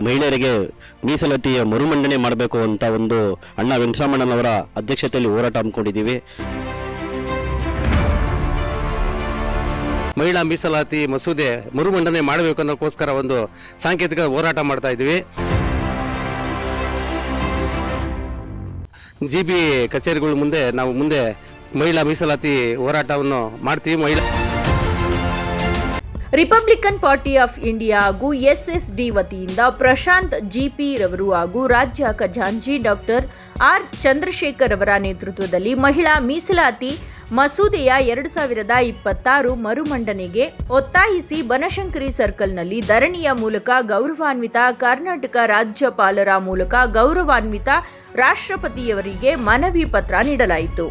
ಮಹಿಳೆಯರಿಗೆ ಮೀಸಲಾತಿಯ ಮರುಮಂಡನೆ ಮಾಡಬೇಕು ಅಂತ ಒಂದು ಅಣ್ಣ ವೆಂಕಟರಾಮಣ್ಣನವರ ಅಧ್ಯಕ್ಷತೆಯಲ್ಲಿ ಹೋರಾಟ ಹಮ್ಮಿಕೊಂಡಿದ್ದೀವಿ. ಮಹಿಳಾ ಮೀಸಲಾತಿ ಮಸೂದೆ ಮರುಮಂಡನೆ ಮಾಡಬೇಕು ಅನ್ನೋಕ್ಕೋಸ್ಕರ ಒಂದು ಸಾಂಕೇತಿಕ ಹೋರಾಟ ಮಾಡ್ತಾ ಇದ್ದೀವಿ. ಜಿಬಿ ಕಚೇರಿಗಳ ಮುಂದೆ ನಾವು ಮಹಿಳಾ ಮೀಸಲಾತಿ ಹೋರಾಟವನ್ನು ಮಾಡ್ತೀವಿ. ರಿಪಬ್ಲಿಕನ್ ಪಾರ್ಟಿ ಆಫ್ ಇಂಡಿಯಾ ಹಾಗೂ ಎಸ್ಎಸ್ಡಿ ವತಿಯಿಂದ ಪ್ರಶಾಂತ್ ಜಿಪಿ ರವರು ಹಾಗೂ ರಾಜ್ಯ ಖಜಾಂಚಿ ಡಾಕ್ಟರ್ ಆರ್ ಚಂದ್ರಶೇಖರ್ ಅವರ ನೇತೃತ್ವದಲ್ಲಿ ಮಹಿಳಾ ಮೀಸಲಾತಿ ಮಸೂದೆಯ 2026 ಮರುಮಂಡನೆಗೆ ಒತ್ತಾಯಿಸಿ ಬನಶಂಕರಿ ಸರ್ಕಲ್ನಲ್ಲಿ ಧರಣಿಯ ಮೂಲಕ ಗೌರವಾನ್ವಿತ ಕರ್ನಾಟಕ ರಾಜ್ಯಪಾಲರ ಮೂಲಕ ಗೌರವಾನ್ವಿತ ರಾಷ್ಟ್ರಪತಿಯವರಿಗೆ ಮನವಿ ಪತ್ರ ನೀಡಲಾಯಿತು.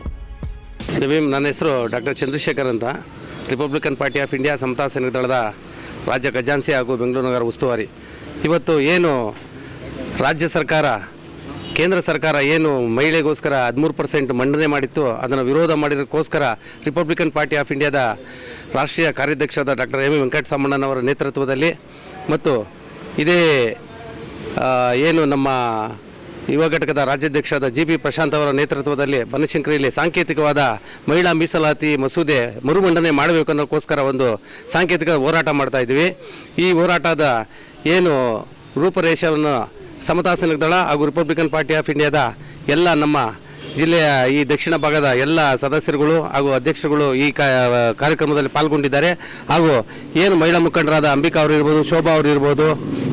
ನನ್ನ ಹೆಸರು ಡಾಕ್ಟರ್ ಚಂದ್ರಶೇಖರ್ ಅಂತ, ರಿಪಬ್ಲಿಕನ್ ಪಾರ್ಟಿ ಆಫ್ ಇಂಡಿಯಾ ಸಮತಾ ಸೈನಿಕ ದಳದ ರಾಜ್ಯ ಖಜಾಂಚಿ ಹಾಗೂ ಬೆಂಗಳೂರು ನಗರ ಉಸ್ತುವಾರಿ. ಇವತ್ತು ಏನು ರಾಜ್ಯ ಸರ್ಕಾರ ಕೇಂದ್ರ ಸರ್ಕಾರ ಏನು ಮಹಿಳೆಗೋಸ್ಕರ 13% ಮಂಡನೆ ಮಾಡಿತ್ತು, ಅದನ್ನು ವಿರೋಧ ಮಾಡಿರೋಕ್ಕೋಸ್ಕರ ರಿಪಬ್ಲಿಕನ್ ಪಾರ್ಟಿ ಆಫ್ ಇಂಡಿಯಾದ ರಾಷ್ಟ್ರೀಯ ಕಾರ್ಯಾಧ್ಯಕ್ಷರಾದ ಡಾಕ್ಟರ್ ಎಂ ವೆಂಕಟರಾಮಣ್ಣನವರ ನೇತೃತ್ವದಲ್ಲಿ ಮತ್ತು ಇದೇ ಏನು ನಮ್ಮ ಯುವ ಘಟಕದ ರಾಜ್ಯಾಧ್ಯಕ್ಷರಾದ ಜಿಪಿ ಪ್ರಶಾಂತ್ ಅವರ ನೇತೃತ್ವದಲ್ಲಿ ಬನಶಂಕರಿಯಲ್ಲಿ ಸಾಂಕೇತಿಕವಾದ ಮಹಿಳಾ ಮೀಸಲಾತಿ ಮಸೂದೆ ಮರುಮಂಡನೆ ಮಾಡಬೇಕು ಅನ್ನೋಕ್ಕೋಸ್ಕರ ಒಂದು ಸಾಂಕೇತಿಕ ಹೋರಾಟ ಮಾಡ್ತಾ ಇದ್ದೀವಿ. ಈ ಹೋರಾಟದ ಏನು ರೂಪರೇಷೆಯನ್ನು ಸಮತಾ ಸೈನಿಕ ದಳ ಹಾಗೂ ರಿಪಬ್ಲಿಕನ್ ಪಾರ್ಟಿ ಆಫ್ ಇಂಡಿಯಾದ ಎಲ್ಲ ನಮ್ಮ ಜಿಲ್ಲೆಯ ಈ ದಕ್ಷಿಣ ಭಾಗದ ಎಲ್ಲ ಸದಸ್ಯರುಗಳು ಹಾಗೂ ಅಧ್ಯಕ್ಷರುಗಳು ಈ ಕಾರ್ಯಕ್ರಮದಲ್ಲಿ ಪಾಲ್ಗೊಂಡಿದ್ದಾರೆ. ಹಾಗೂ ಏನು ಮಹಿಳಾ ಮುಖಂಡರಾದ ಅಂಬಿಕಾ ಅವರು ಇರ್ಬೋದು, ಶೋಭಾ ಅವರು ಇರ್ಬೋದು,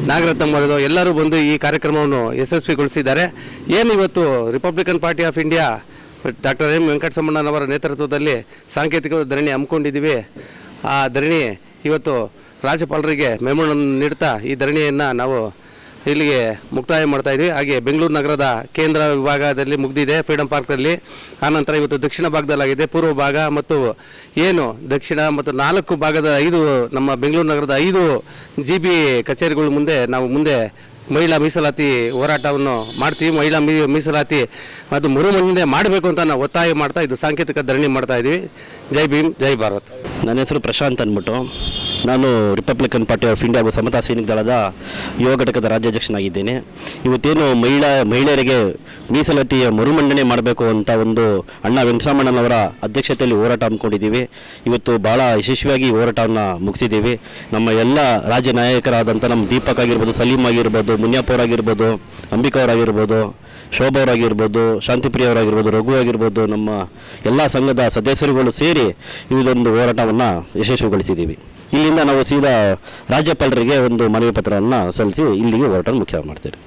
ನಾಗರತ್ನಮ್ಮ ಅವರು ಎಲ್ಲರೂ ಬಂದು ಈ ಕಾರ್ಯಕ್ರಮವನ್ನು ಯಶಸ್ವಿಗೊಳಿಸಿದ್ದಾರೆ. ಏನು ಇವತ್ತು Republican party of India doctor M ವೆಂಕಟರಾಮಣ್ಣನವರ ನೇತೃತ್ವದಲ್ಲಿ ಸಾಂಕೇತಿಕ ಧರಣಿ ಹಮ್ಮಿಕೊಂಡಿದ್ದೀವಿ. ಆ ಧರಣಿ ಇವತ್ತು ರಾಜ್ಯಪಾಲರಿಗೆ ಮೆಮೊವನ್ನು ನೀಡ್ತಾ ಈ ಧರಣಿಯನ್ನು ನಾವು ಇಲ್ಲಿಗೆ ಮುಕ್ತಾಯ ಮಾಡ್ತಾ ಇದ್ವಿ. ಹಾಗೆ ಬೆಂಗಳೂರು ನಗರದ ಕೇಂದ್ರ ವಿಭಾಗದಲ್ಲಿ ಮುಗಿದಿದೆ ಫ್ರೀಡಮ್ ಪಾರ್ಕ್ನಲ್ಲಿ. ಆನಂತರ ಇವತ್ತು ದಕ್ಷಿಣ ಭಾಗದಲ್ಲಾಗಿದೆ, ಪೂರ್ವ ಭಾಗ ಮತ್ತು ಏನು ದಕ್ಷಿಣ ಮತ್ತು 4 ಭಾಗದ 5 ನಮ್ಮ ಬೆಂಗಳೂರು ನಗರದ 5 ಜಿಬಿ ಕಚೇರಿಗಳ ಮುಂದೆ ನಾವು ಮಹಿಳಾ ಮೀಸಲಾತಿ ಹೋರಾಟವನ್ನು ಮಾಡ್ತೀವಿ. ಮಹಿಳಾ ಮೀಸಲಾತಿ ಅದು ಮರುಮಂಡನೆ ಮಾಡಬೇಕು ಅಂತ ನಾವು ಒತ್ತಾಯ ಮಾಡ್ತಾ ಇದು ಸಾಂಕೇತಿಕ ಧರಣಿ ಮಾಡ್ತಾ ಇದ್ದೀವಿ. ಜೈ ಭೀಮ್, ಜೈ ಭಾರತ್. ನನ್ನ ಹೆಸರು ಪ್ರಶಾಂತ್ ಅಂದ್ಬಿಟ್ಟು, ನಾನು ರಿಪಬ್ಲಿಕನ್ ಪಾರ್ಟಿ ಆಫ್ ಇಂಡಿಯಾ ಹಾಗೂ ಸಮತಾ ಸೈನಿಕ ದಳದ ಯುವ ಘಟಕದ ರಾಜ್ಯಾಧ್ಯಕ್ಷನಾಗಿದ್ದೇನೆ. ಇವತ್ತೇನು ಮಹಿಳೆಯರಿಗೆ ಮೀಸಲಾತಿಯ ಮರುಮಂಡನೆ ಮಾಡಬೇಕು ಅಂತ ಒಂದು ಅಣ್ಣ ವೆಂಕಟರಾಮಣ್ಣನವರ ಅಧ್ಯಕ್ಷತೆಯಲ್ಲಿ ಹೋರಾಟ ಹಮ್ಮಿಕೊಂಡಿದ್ದೀವಿ. ಇವತ್ತು ಭಾಳ ಯಶಸ್ವಿಯಾಗಿ ಹೋರಾಟವನ್ನು ಮುಗಿಸಿದ್ದೀವಿ. ನಮ್ಮ ಎಲ್ಲ ರಾಜ್ಯ ನಾಯಕರಾದಂಥ ನಮ್ಮ ದೀಪಕ್ ಆಗಿರ್ಬೋದು, ಸಲೀಂ ಆಗಿರ್ಬೋದು, ಮುನಿಯಪ್ಪ ಅವರಾಗಿರ್ಬೋದು, ಅಂಬಿಕಾ ಅವರಾಗಿರ್ಬೋದು, ಶೋಭಾ ಅವರಾಗಿರ್ಬೋದು, ಶಾಂತಿಪ್ರಿಯ ಅವರಾಗಿರ್ಬೋದು, ರಘು ಆಗಿರ್ಬೋದು, ನಮ್ಮ ಎಲ್ಲ ಸಂಘದ ಸದಸ್ಯರುಗಳು ಸೇರಿ ಇದೊಂದು ಹೋರಾಟವನ್ನು ಯಶಸ್ವಿಗೊಳಿಸಿದ್ದೀವಿ. ಇಲ್ಲಿಂದ ನಾವು ಸೀದಾ ರಾಜ್ಯಪಾಲರಿಗೆ ಒಂದು ಮನವಿ ಪತ್ರವನ್ನು ಸಲ್ಲಿಸಿ ಇಲ್ಲಿಗೆ ಹೋರಾಟ ಮುಖ್ಯ ಮಾಡ್ತೀವಿ.